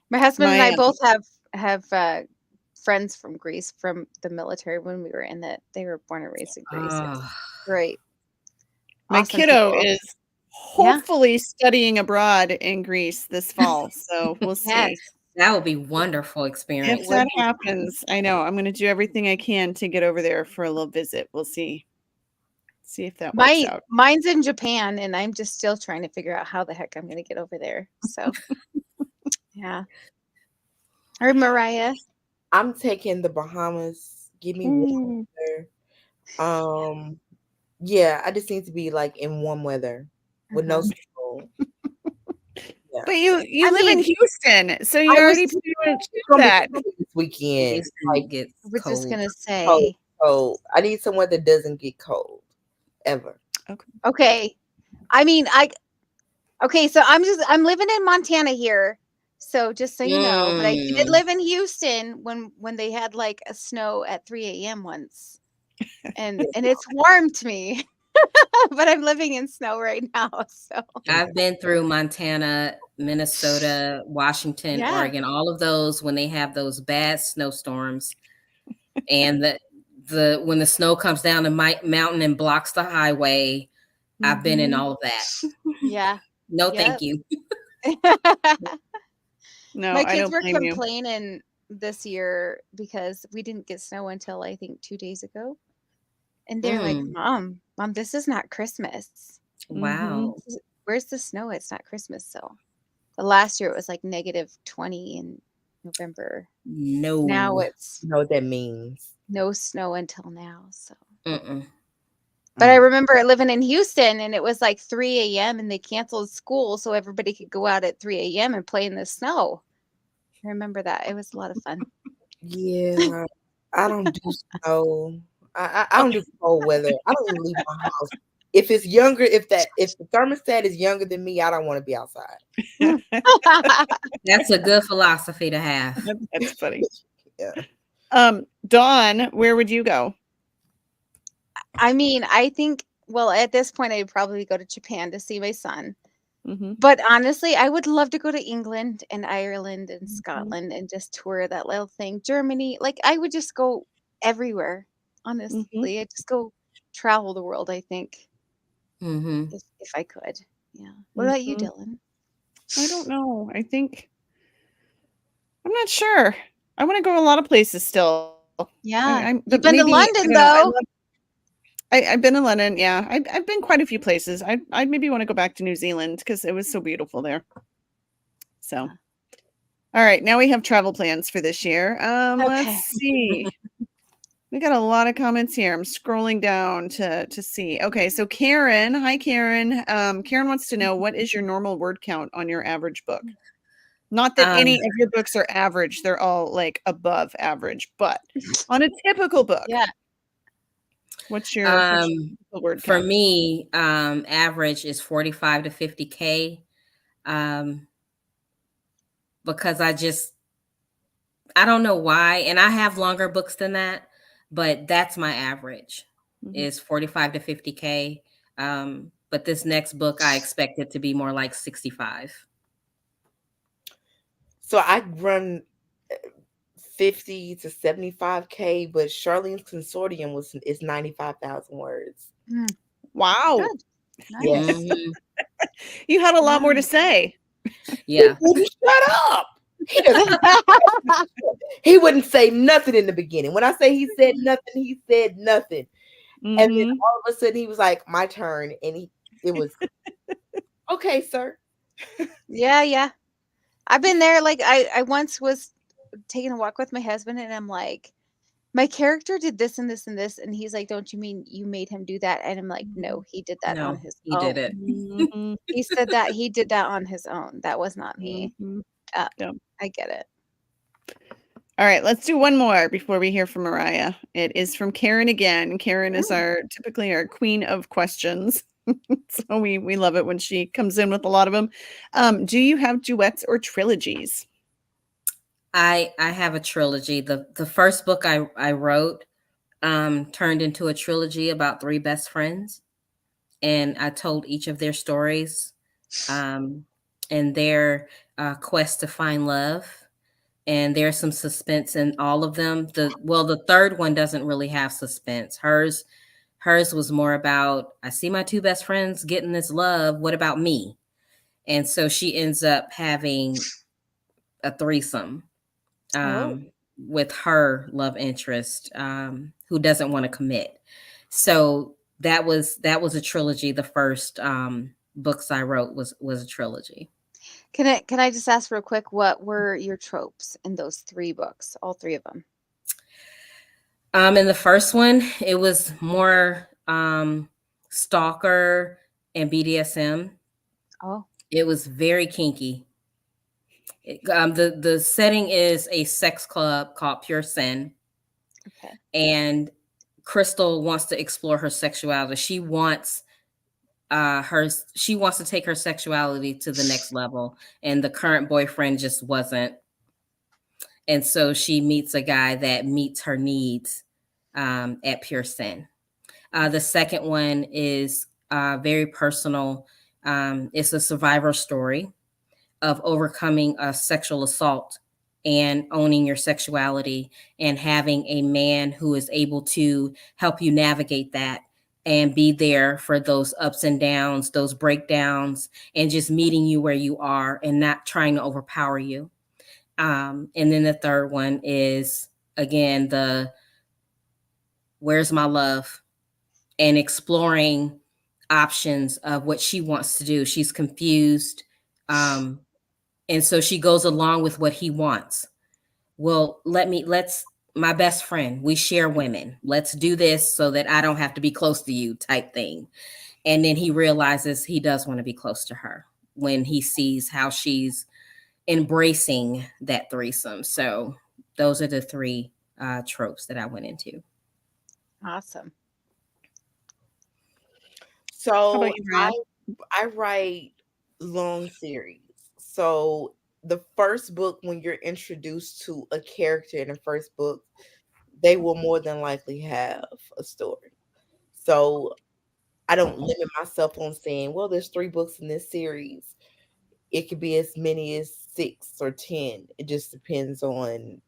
My husband and I my both have friends from Greece from the military when we were in it. They were born and raised in Greece. It's Oh, great. my Awesome kiddo people. is Yeah. hopefully studying abroad in Greece this fall, so we'll see. Yes. that would be wonderful If experience. that happens, I know I'm going to do everything I can to get over there for a little visit. We'll see if that works out. Mine's in Japan, and I'm just still trying to figure out how the heck I'm going to get over there. So, yeah. Or Mariah. I'm taking the Bahamas. Give me Ooh. weather. Yeah, I just need to be like in warm weather with no snow. Yeah. But you I live in mean, Houston, so you I was already just pretty much did gonna be that. cold this weekend. Houston Like gets I was just cold. going to cold, say, cold. I need somewhere that doesn't get cold ever. okay. I mean, okay, so I'm living in Montana here. So just so you know, but I did Mm. live in Houston when they had like a snow at 3 a.m. once. And it's warmed me. But I'm living in snow right now. So I've been through Montana, Minnesota, Washington, yeah. Oregon, all of those when they have those bad snowstorms, and the when the snow comes down the mountain and blocks the highway. I've been in Mhm. all of that. Yeah. No, Yep. thank you. No, My I kids don't were blame you. complaining this year because we didn't get snow until I think 2 days ago. And they're like, Mm. Mom, this is not Christmas. Wow. Where's the snow? It's not Christmas. So the last year it was like -20 in November. Now No. it's You know what that means. no snow until now. So Mm-mm. but I remember living in Houston and it was like 3 a.m. and they canceled school so everybody could go out at 3 a.m. and play in the snow. I remember that. It was a lot of fun. Yeah, I don't do snow. I don't do cold weather. I don't even leave my house. If it's younger, if the thermostat is younger than me, I don't want to be outside. That's a good philosophy to have. That's funny. Yeah. Dawn, where would you go? I mean, I think, well, at this point, I'd probably go to Japan to see my son. Mm-hmm. But honestly, I would love to go to England and Ireland and Scotland and just tour that little thing. Germany, like I would just go everywhere. Honestly, I'd just go travel the world, I think, Mm-hmm. if I could. Yeah. What about you, Mhm. Dylan? I don't know. I'm not sure. I want to go a lot of places still. Yeah. But You've been to maybe I London don't know. though. I've been in London. Yeah, I've been quite a few places. I maybe want to go back to New Zealand because it was so beautiful there. So, all right, now we have travel plans for this year. Let's Okay. see. We got a lot of comments here. I'm scrolling down to see. Okay, so Karen, hi Karen. Karen wants to know, what is your normal word count on your average book? Not that Um, any of your books are average; they're all like above average. But on a typical book, Yeah. what's your typical word for count? me, average is 45 to 50K. Um, because I don't know why, and I have longer books than that, but that's my average Mhm. is 45 to 50K. But this next book, I expect it to be more like 65. So I run 50 to 75K, but Charlene's Consortium is 95,000 words. Mm, Wow, good. Yes. Nice. Hmm. you had a lot more to Wow. say. He Yeah. wouldn't shut up. He doesn't. He wouldn't say nothing in the beginning. When I say he said nothing, he said nothing. And then Mhm. all of a sudden he was like, my turn. And it was okay, sir. Yeah, yeah. I've been there. Like I once was taking a walk with my husband, and I'm like, my character did this and this and this, and he's like, "Don't you mean you made him do that?" And I'm like, "No, he did that on No, his he did own. it. Mhm. He said that he did that on his own. That was not me." Mhm. Uh, Yeah. I get it. All right, let's do one more before we hear from Mariah. It is from Karen again. Karen is Ooh. typically our queen of questions. So we love it when she comes in with a lot of them. Do you have duets or trilogies? I have a trilogy. The first book I wrote turned into a trilogy about three best friends, and I told each of their stories, um, and their quest to find love. And there's some suspense in all of them. The third one doesn't really have suspense. Hers was more about, I see my two best friends getting this love. What about me? And so she ends up having a threesome Oh, with her love interest, who doesn't want to commit. So that was a trilogy. The first books I wrote was a trilogy. can I just ask real quick, what were your tropes in those 3 books? All 3 of them. In the first one, it was more stalker and BDSM. Oh, It was very kinky. The setting is a sex club called Pure Sin, okay. and Crystal wants to explore her sexuality. She wants to take her sexuality to the next level, and the current boyfriend just wasn't. And so she meets a guy that meets her needs at Pure Sin. The second one is very personal. It's a survivor story of overcoming a sexual assault and owning your sexuality and having a man who is able to help you navigate that and be there for those ups and downs, those breakdowns, and just meeting you where you are and not trying to overpower you. And then the third one is, again, the where's my love, and exploring options of what she wants to do. She's confused. Um, and so she goes along with what he wants. Well, my best friend, we share women. Let's do this so that I don't have to be close to you, type thing. And then he realizes he does want to be close to her when he sees how she's embracing that threesome. So those are the three tropes that I went into. Awesome. How about So you, Mariah? I write long series. So the first book, when you're introduced to a character in the first book, they will more than likely have a story. So I don't limit myself on saying, well, there's 3 books in this series. It could be as many as 6 or 10. It just depends on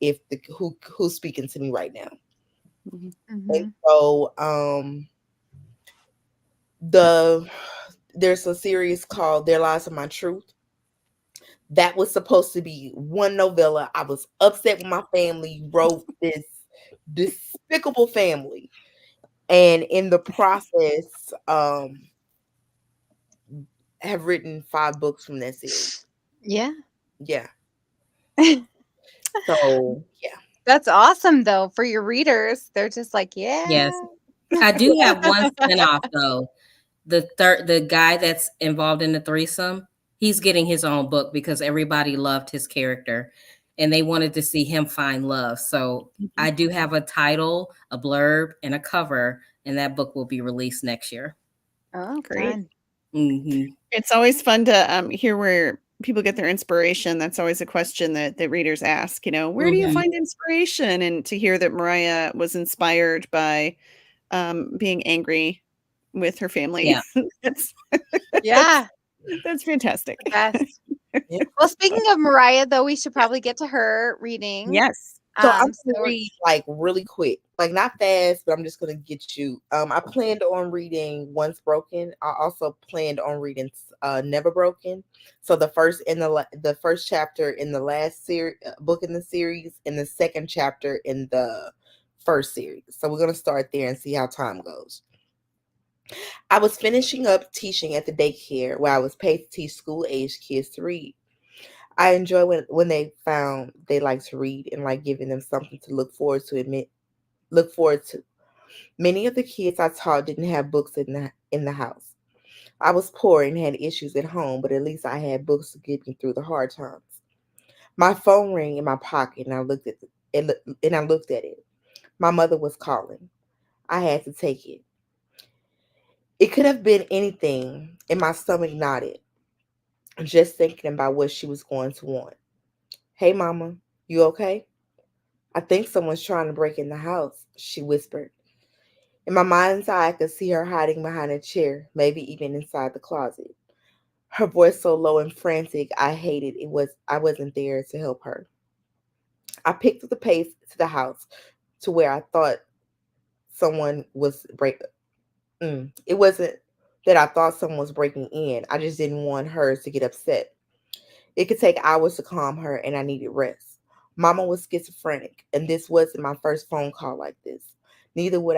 if who's speaking to me right now. Mhm. And Mhm. so The There's a series called Their Lies of My Truth. That was supposed to be one novella. I was upset with my family, wrote this despicable family. And in the process, have written 5 books from that series. Yeah. Yeah. So yeah. That's awesome though for your readers. They're just like, Yes. yeah. I do have one spinoff though. The guy that's involved in the threesome, he's getting his own book because everybody loved his character and they wanted to see him find love. So Mhm. I do have a title, a blurb, and a cover, and that book will be released next year. Oh, Great. fun. Mm-hmm. It's always fun to hear where people get their inspiration. That's always a question that readers ask, where do you Mm-hmm. find inspiration? And to hear that Mariah was inspired by being angry with her family. Yeah. that's, Yeah, that's fantastic. the best. Yeah. Well, speaking of Mariah, though, we should probably get to her reading. Yes. So I'm gonna So read like really quick, like not fast, but I'm just gonna get you. I planned on reading Once Broken. I also planned on reading Never Broken. So the first the first chapter in the last book in the series, and the second chapter in the first series. So we're gonna start there and see how time goes. I was finishing up teaching at the daycare where I was paid to teach school age kids to read. I enjoy when they found they like to read and like giving them something to look forward to. Many of the kids I taught didn't have books in the house. I was poor and had issues at home, but at least I had books to get me through the hard times. My phone rang in my pocket and I looked at it. My mother was calling. I had to take it. It could have been anything, and my stomach nodded, just thinking about what she was going to want. Hey, Mama, you okay? I think someone's trying to break in the house, she whispered. In my mind's eye, I could see her hiding behind a chair, maybe even inside the closet. Her voice so low and frantic, I wasn't there to help her. I picked up the pace to the house to where I thought someone was break. It wasn't that I thought someone was breaking in. I just didn't want her to get upset. It could take hours to calm her, and I needed rest. Mama was schizophrenic, and this wasn't my first phone call like this. Neither would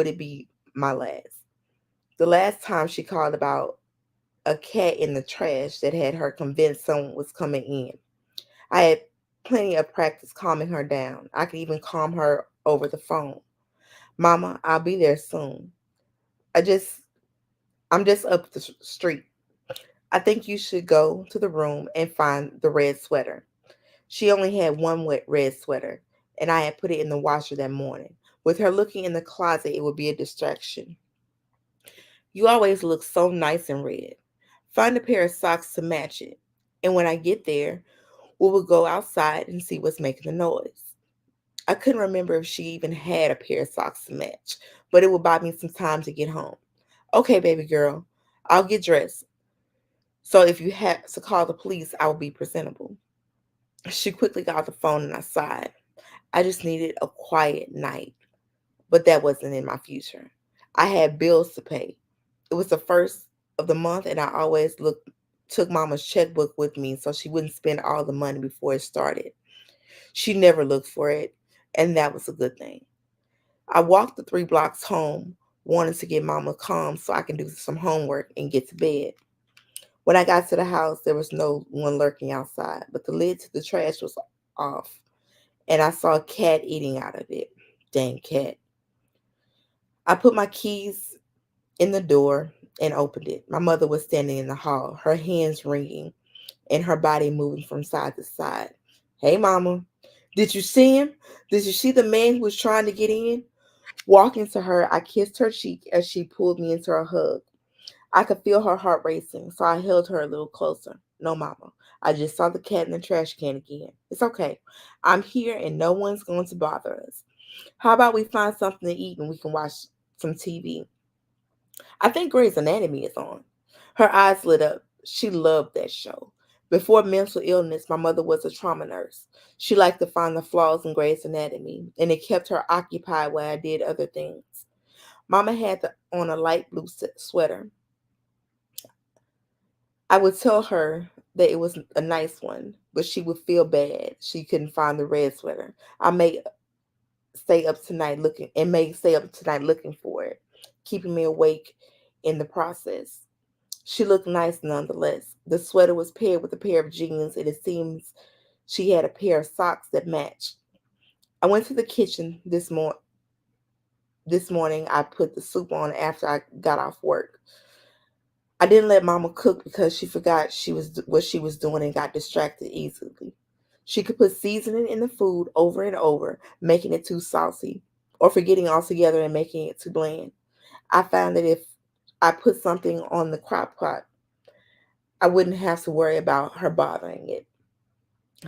it be my last. The last time she called about a cat in the trash that had her convinced someone was coming in. I had plenty of practice calming her down. I could even calm her over the phone. Mama, I'll be there soon. I just I'm just up the street. I think you should go to the room and find the red sweater. She only had one wet red sweater, and I had put it in the washer that morning. With her looking in the closet, it would be a distraction. You always look so nice in red. Find a pair of socks to match it. And when I get there, we will go outside and see what's making the noise. I couldn't remember if she even had a pair of socks to match, but it would buy me some time to get home. Okay, baby girl, I'll get dressed. So if you have to call the police, I will be presentable. She quickly got the phone and I sighed. I just needed a quiet night, but that wasn't in my future. I had bills to pay. It was the first of the month, and I always took Mama's checkbook with me so she wouldn't spend all the money before it started. She never looked for it, and that was a good thing. I walked the 3 blocks home, wanting to get Mama calm so I can do some homework and get to bed. When I got to the house, there was no one lurking outside, but the lid to the trash was off, and I saw a cat eating out of it. Dang cat. I put my keys in the door and opened it. My mother was standing in the hall, her hands wringing and her body moving from side to side. Hey, Mama, did you see him? Did you see the man who was trying to get in? Walking to her, I kissed her cheek as she pulled me into a hug. I could feel her heart racing, so I held her a little closer. No, Mama. I just saw the cat in the trash can again. It's okay. I'm here and no one's going to bother us. How about we find something to eat and we can watch some TV? I think Grey's Anatomy is on. Her eyes lit up. She loved that show. Before mental illness, my mother was a trauma nurse. She liked to find the flaws in Grey's Anatomy, and it kept her occupied while I did other things. Mama had on a light blue sweater. I would tell her that it was a nice one, but she would feel bad she couldn't find the red sweater. I may stay up tonight looking and may stay up tonight looking for it, keeping me awake in the process. She looked nice nonetheless. The sweater was paired with a pair of jeans, and it seems she had a pair of socks that matched. I went to the kitchen this morning. I put the soup on after I got off work. I didn't let Mama cook because she forgot what she was doing and got distracted easily. She could put seasoning in the food over and over, making it too saucy, or forgetting altogether and making it too bland. I found that if I put something on the crock pot, I wouldn't have to worry about her bothering it.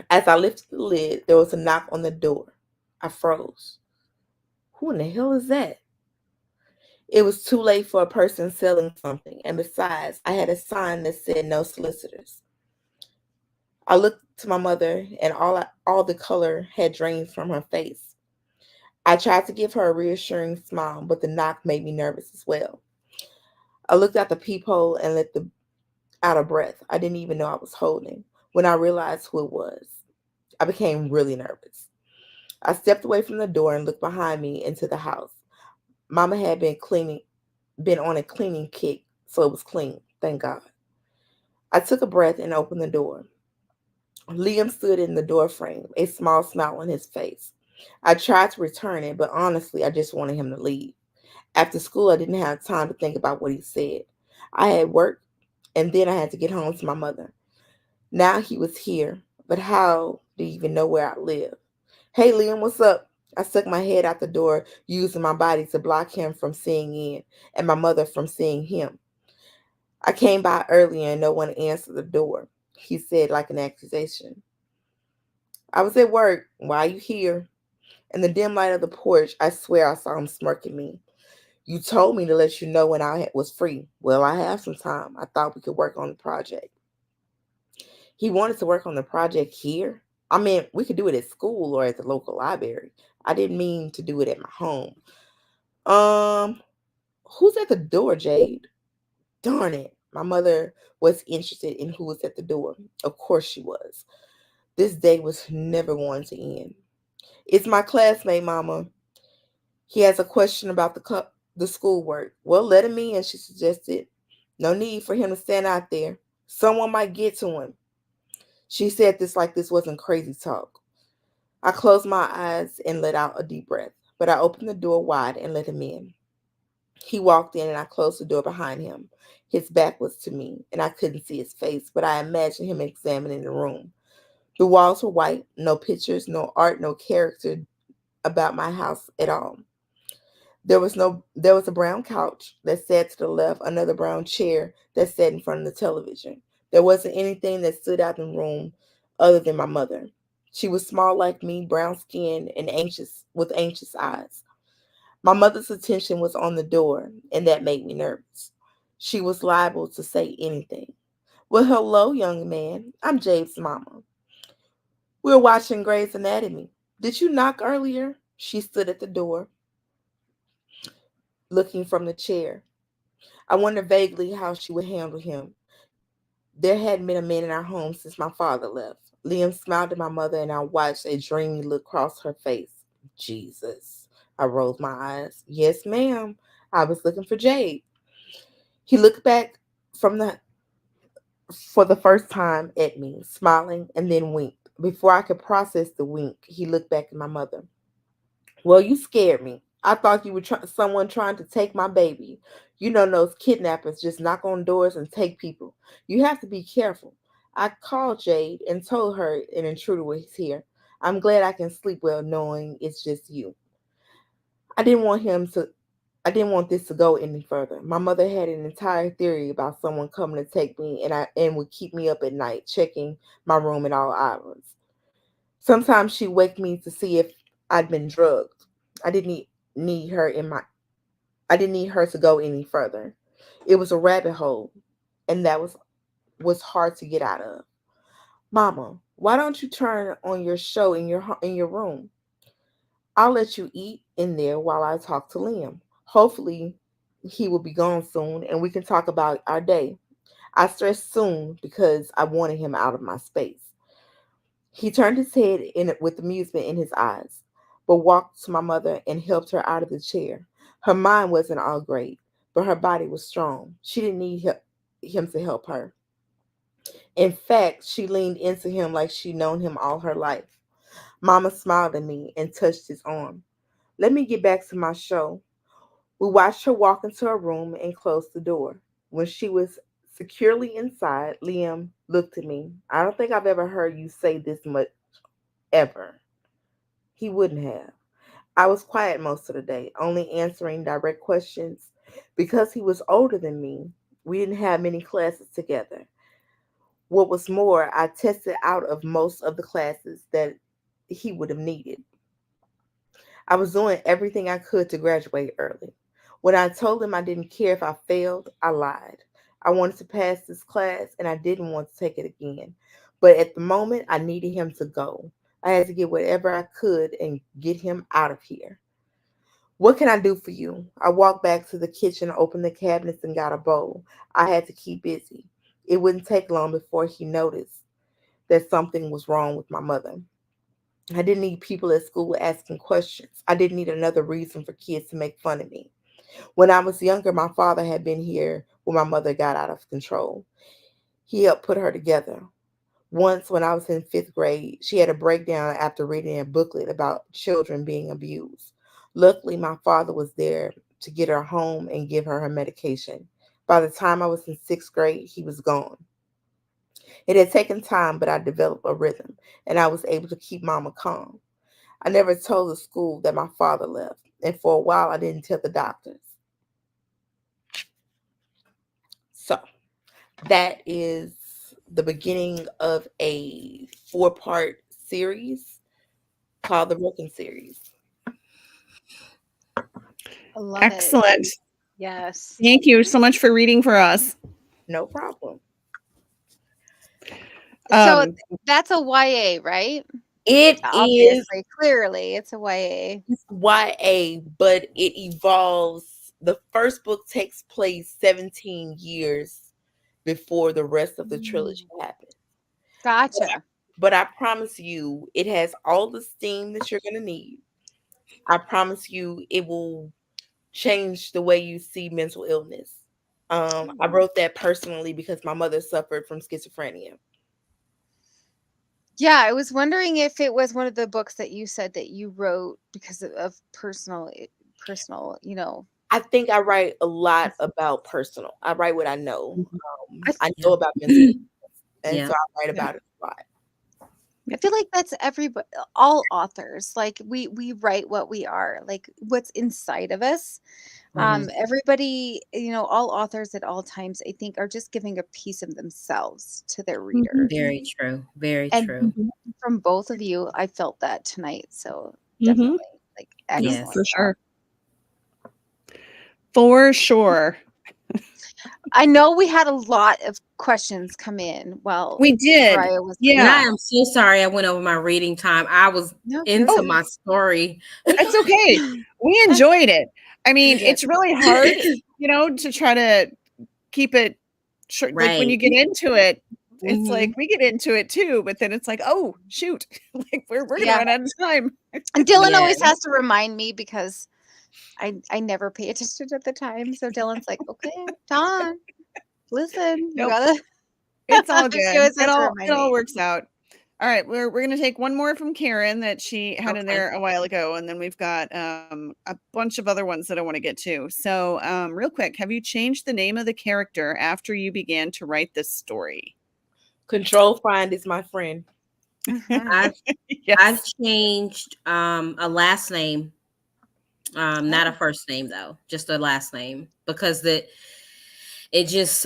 As I lifted the lid, there was a knock on the door. I froze. Who in the hell is that? It was too late for a person selling something, and besides, I had a sign that said no solicitors. I looked to my mother, and all the color had drained from her face. I tried to give her a reassuring smile, but the knock made me nervous as well. I looked out the peephole and out of breath. I didn't even know I was holding. When I realized who it was, I became really nervous. I stepped away from the door and looked behind me into the house. Mama had been on a cleaning kick, so it was clean, thank God. I took a breath and opened the door. Liam stood in the door frame, a small smile on his face. I tried to return it, but honestly, I just wanted him to leave. After school, I didn't have time to think about what he said. I had work, and then I had to get home to my mother. Now he was here, but how do you even know where I live? Hey, Liam, what's up? I stuck my head out the door, using my body to block him from seeing in and my mother from seeing him. I came by earlier and no one answered the door, he said like an accusation. I was at work. Why are you here? In the dim light of the porch, I swear I saw him smirking me. You told me to let you know when I was free. Well, I have some time. I thought we could work on the project. He wanted to work on the project here. I mean, we could do it at school or at the local library. I didn't mean to do it at my home. Um, who's at the door, Jade? Darn it. My mother was interested in who was at the door. Of course she was. This day was never going to end. It's my classmate, Mama. He has a question about the schoolwork. Well, let him in, she suggested. No need for him to stand out there. Someone might get to him. She said this like this wasn't crazy talk. I closed my eyes and let out a deep breath, but I opened the door wide and let him in. He walked in and I closed the door behind him. His back was to me and I couldn't see his face, but I imagined him examining the room. The walls were white, no pictures, no art, no character about my house at all. There was a brown couch that sat to the left, another brown chair that sat in front of the television. There wasn't anything that stood out in the room other than my mother. She was small like me, brown skinned and anxious with anxious eyes. My mother's attention was on the door, and that made me nervous. She was liable to say anything. Well, hello, young man. I'm Jade's mama. We're watching Grey's Anatomy. Did you knock earlier? She stood at the door, looking from the chair. I wondered vaguely how she would handle him. There hadn't been a man in our home since my father left. Liam smiled at my mother, and I watched a dreamy look cross her face. Jesus. I rolled my eyes. Yes, ma'am. I was looking for Jade. He looked back from the for the first time at me, smiling, and then winked. Before I could process the wink, he looked back at my mother. Well, you scared me. I thought you were someone trying to take my baby. You know those kidnappers just knock on doors and take people. You have to be careful. I called Jade and told her an intruder was here. I'm glad I can sleep well knowing it's just you. I didn't want him to I didn't want this to go any further. My mother had an entire theory about someone coming to take me and would keep me up at night, checking my room at all hours. Sometimes she'd wake me to see if I'd been drugged. I didn't need, need her in my I didn't need her to go any further. It was a rabbit hole, and that was hard to get out of. Mama, why don't you turn on your show in your room? I'll let you eat in there while I talk to Liam. Hopefully, he will be gone soon and we can talk about our day. I stressed soon because I wanted him out of my space. He turned his head with amusement in his eyes, but walked to my mother and helped her out of the chair. Her mind wasn't all great, but her body was strong. She didn't need him to help her. In fact, she leaned into him like she'd known him all her life. Mama smiled at me and touched his arm. Let me get back to my show. We watched her walk into her room and close the door. When she was securely inside, Liam looked at me. I don't think I've ever heard you say this much, ever. He wouldn't have. I was quiet most of the day, only answering direct questions. Because he was older than me, we didn't have many classes together. What was more, I tested out of most of the classes that he would have needed. I was doing everything I could to graduate early. When I told him I didn't care if I failed, I lied. I wanted to pass this class and I didn't want to take it again. But at the moment, I needed him to go. I had to get whatever I could and get him out of here. What can I do for you? I walked back to the kitchen, opened the cabinets, and got a bowl. I had to keep busy. It wouldn't take long before he noticed that something was wrong with my mother. I didn't need people at school asking questions. I didn't need another reason for kids to make fun of me. When I was younger, my father had been here when my mother got out of control. He helped put her together. Once, when I was in fifth grade, she had a breakdown after reading a booklet about children being abused. Luckily, my father was there to get her home and give her medication. By the time I was in sixth grade, he was gone. It had taken time, but I developed a rhythm, and I was able to keep Mama calm. I never told the school that my father left, and for a while, I didn't tell the doctors. So, that is the beginning of a four-part series called the Broken series. I love it. Excellent. Yes. Thank you so much for reading for us. No problem. So Um, that's a YA, right? It is Obviously, clearly, it's a YA. YA, but it evolves. The first book takes place 17 years before the rest of the trilogy happens. Gotcha. But I promise you, it has all the steam that you're going to need. I promise you, it will change the way you see mental illness. I wrote that personally because my mother suffered from schizophrenia. Yeah, I was wondering if it was one of the books that you said that you wrote because of personal, I think I write a lot about personal. I write what I know. I I Yeah. know about mental illness, and Yeah. so I write Yeah. about it a lot. I feel like that's everybody, all authors. Like we write what we are, like what's inside of us. Mhm. Everybody, all authors at all times, I think, are just giving a piece of themselves to their Mhm. reader. Very true. Very And true. Mhm. from both of you, I felt that tonight. So Mhm. definitely, like, Yep, excellent Yes. for job. sure. For sure. I know we had a lot of questions come in while We did. Mariah was And Yeah. I reading. am so sorry I went over my reading time. I was No, you're into Oh, my story. it's okay. We enjoyed it. I mean, good. it's really hard, to try to keep it short. Like when you Right. get into it, it's like Mhm. we get into it too, but then it's like, oh shoot, like we're gonna Yeah. run out of time. And Dylan Yeah. always has to remind me because I never pay attention at the time. So Dylan's like, okay, Dawn, listen, you Nope, gotta. it's all She good. always It has to all remind it all me. works out. All right, we're gonna take one more from Karen that she had in Okay. there a while ago, and then we've got a bunch of other ones that I want to get to. So, real quick, have you changed the name of the character after you began to write this story? Control Find is my friend. Mhm. I've I've Yes. changed a last name. Not a Oh, first name though, just a last name because it just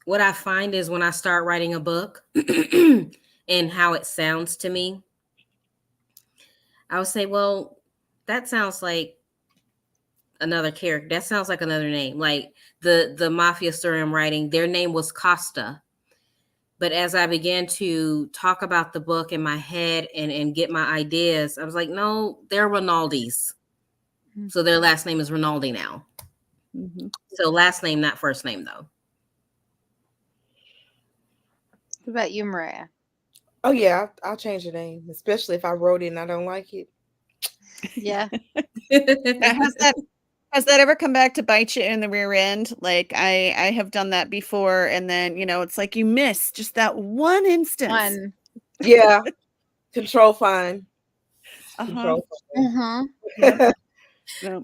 what I find is when I start writing a book and how it sounds to me, I would say, well, that sounds like another character. That sounds like another name. Like the mafia story I'm writing, their name was Costa. But as I began to talk about the book in my head and get my ideas, I was like, no, they're Rinaldi's. So their last name is Rinaldi now. Mm-hmm. So last name, not first name, though. What about you, Mariah? Oh yeah, I'll change the name, especially if I wrote it and I don't like it. Yeah. Has that ever come back to bite you in the rear end? Like I have done that before, and then it's like you miss just that one instance. One. Yeah. Control fine. Uh-huh. Control fine. Mm-hmm. Yep. No,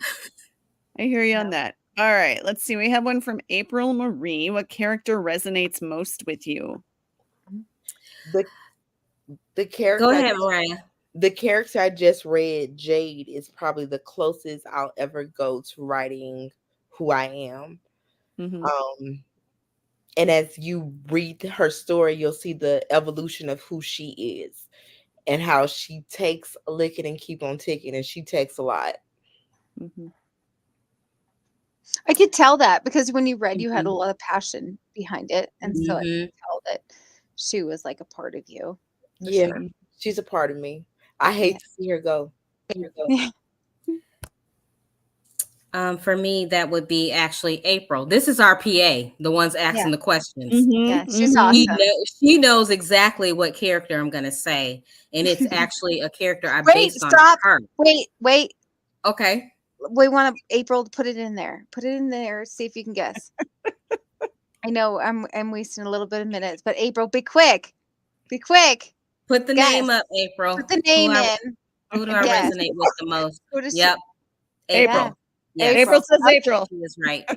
I hear you on that. All right, let's see. We have one from April Marie. What character resonates most with you? The character. Go ahead, Mariah. The character I just read, Jade, is probably the closest I'll ever go to writing who I am. Mm-hmm. And as you read her story, you'll see the evolution of who she is and how she takes a licking and keep on ticking, and she takes a lot. Mm-hmm. I could tell that because when you read, you had a Mhm. lot of passion behind it, and so I Mhm. could tell that she was like a part of you. For Yeah, sure. she's a part of me. I hate to see her go. For me, that would be actually April. This is our PA, the ones asking the questions. Yeah, she's Mm-hmm. awesome. She knows exactly what character I'm going to say, and it's actually a character I Wait, based on stop. her. Wait. Okay. We want April to put it in there. Put it in there. See if you can guess. I know I'm wasting a little bit of minutes, but April, be quick. Be quick. Put the Guess. name up, April. Put the name in. Who do I Guess. resonate with the most? Who does Yep. she? April. Yeah. Yes. April says Okay. April. She is right.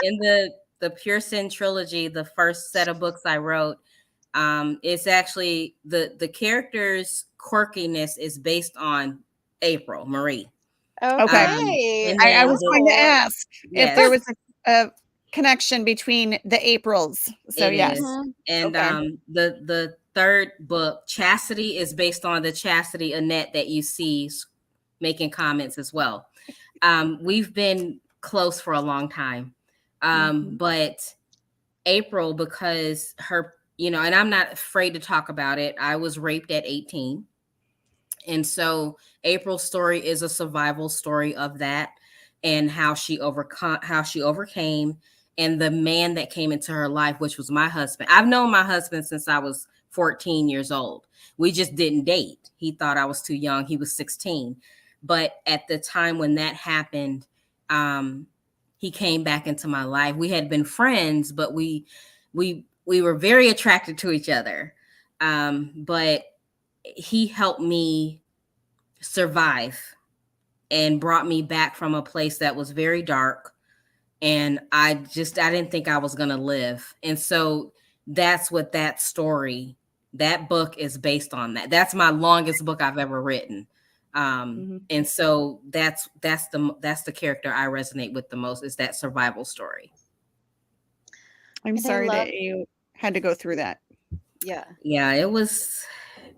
In the Pure Sin trilogy, the first set of books I wrote, it's actually the character's quirkiness is based on April Marie. Okay. And I then was going to ask if there was a connection between the Aprils. So It yes. is. And Okay. the third book, Chastity, is based on the Chastity Annette that you see making comments as well. We've been close for a long time. But April, because her, and I'm not afraid to talk about it. I was raped at 18. And so April's story is a survival story of that and how she overcame, and the man that came into her life, which was my husband. I've known my husband since I was 14 years old. We just didn't date. He thought I was too young. He was 16. But at the time when that happened, he came back into my life. We had been friends, but we were very attracted to each other. But he helped me survive and brought me back from a place that was very dark. And I didn't think I was going to live. And so that's what that book is based on. That's my longest book I've ever written. And so that's the character I resonate with the most, is that survival story. I'm sorry that you had to go through that. Yeah, it was.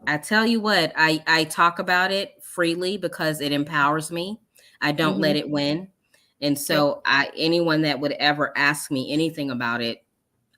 I tell you what, I talk about it freely because it empowers me. I don't let it win. And so anyone that would ever ask me anything about it,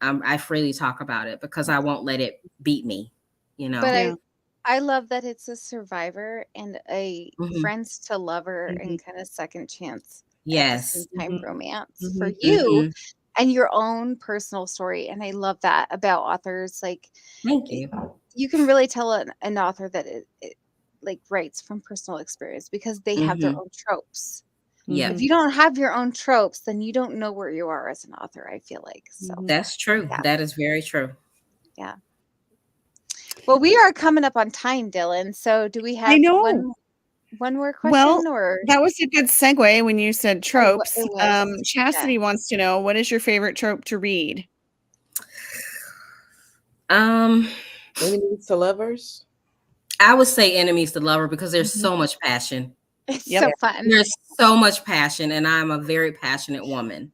I freely talk about it because I won't let it beat me, But I love that it's a survivor and a friends to lover and kind of second chance. Yes. At the same time romance for you and your own personal story. And I love that about authors. Like, thank you. You can really tell an author that it like writes from personal experience because they have their own tropes. Yeah. If you don't have your own tropes, then you don't know where you are as an author, I feel like. So that's true. Yeah. That is very true. Yeah. Well, we are coming up on time, Dylan. So do we have one more question? Well, or that was a good segue when you said tropes. It was. Chastity wants to know, what is your favorite trope to read? Enemies to lovers. I would say enemies to lover because there's so much passion. It's so fun. There's so much passion, and I'm a very passionate woman.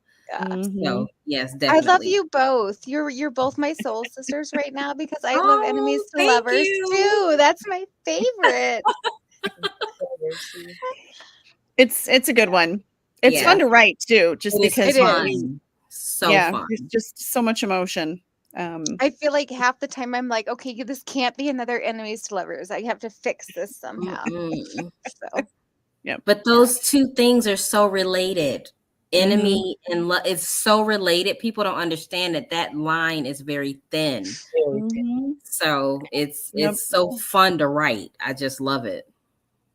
So yes, definitely. I love you both. You're both my soul sisters right now because I love enemies to lovers too. That's my favorite. It's a good one. It's fun to write too, just because it's fun. Fun. It's just so much emotion. I feel like half the time I'm like, okay, this can't be another enemies to lovers. I have to fix this somehow. So But those two things are so related. Enemy and love, it's so related. People don't understand that line is very thin. So it's so fun to write. I just love it.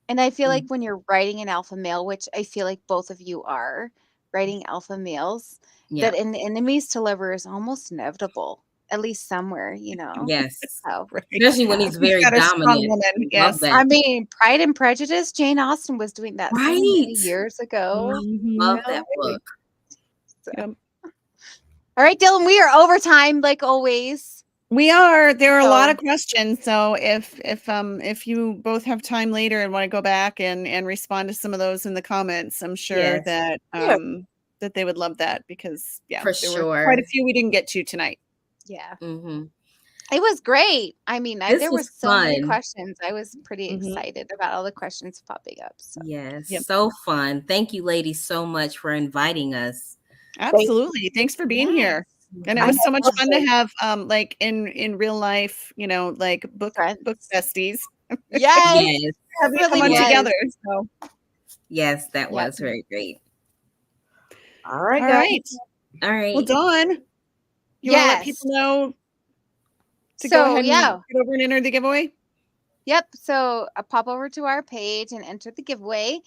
And I feel like when you're writing an alpha male, which I feel like both of you are writing alpha males, that an enemies to lover is almost inevitable, at least somewhere, you know. Yes. So, especially when he's very dominant. Yes. I mean, Pride and Prejudice, Jane Austen was doing that so many years ago. Love that book. So. All right, Dylan, we are overtime like always. We are. There are a lot of questions. So if you both have time later and want to go back and respond to some of those in the comments, I'm sure that that they would love that, because for there were quite a few we didn't get to tonight. Yeah. It was great. I mean, there were so many questions. I was pretty excited about all the questions popping up. So. Yes, so fun. Thank you, ladies, so much for inviting us. Absolutely. Thanks for being here. And it was so much fun to have like in real life, you know, like book besties. Yes. Have you come on together. So yes, that was very great. All right, All guys. right. Well, Dawn, you want to let people know to go ahead and get over and enter the giveaway? Yep. So pop over to our page and enter the giveaway.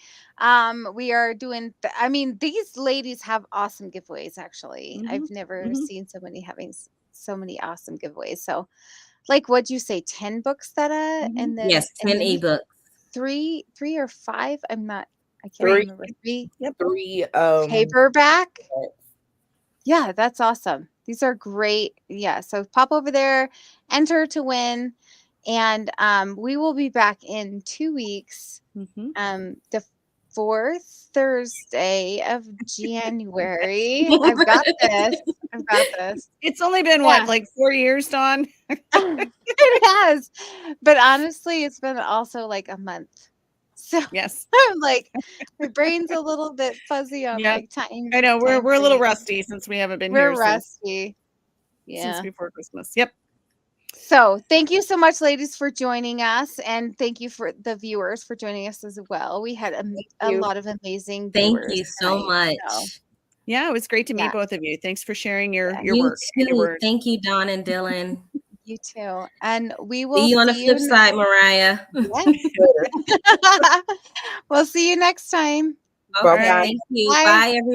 We are doing, I mean, these ladies have awesome giveaways, actually. I've never seen somebody having so many awesome giveaways. So, like, what'd you say, 10 books, Thetta? And then, 10 ebooks. Three or five? I can't remember. Three. Yep. 3 paperback. Yeah, that's awesome. These are great. Yeah. So pop over there, enter to win. And we will be back in 2 weeks. The 4th Thursday of January. I've got this. It's only been what, like 4 years, Dawn? It has. But honestly, it's been also like a month. So yes, I'm like, my brain's a little bit fuzzy on like time. I know we're a little rusty since we haven't been here. We're rusty. Since before Christmas. Yep. So thank you so much, ladies, for joining us. And thank you for the viewers for joining us as well. We had a lot of amazing viewers. Thank you so much. Yeah, it was great to meet both of you. Thanks for sharing your you work. Too. Your work. Thank you, Dawn and Dylan. You too. And we will see you on the flip side, Mariah. We'll see you next time. Okay, thank you. Bye, everyone.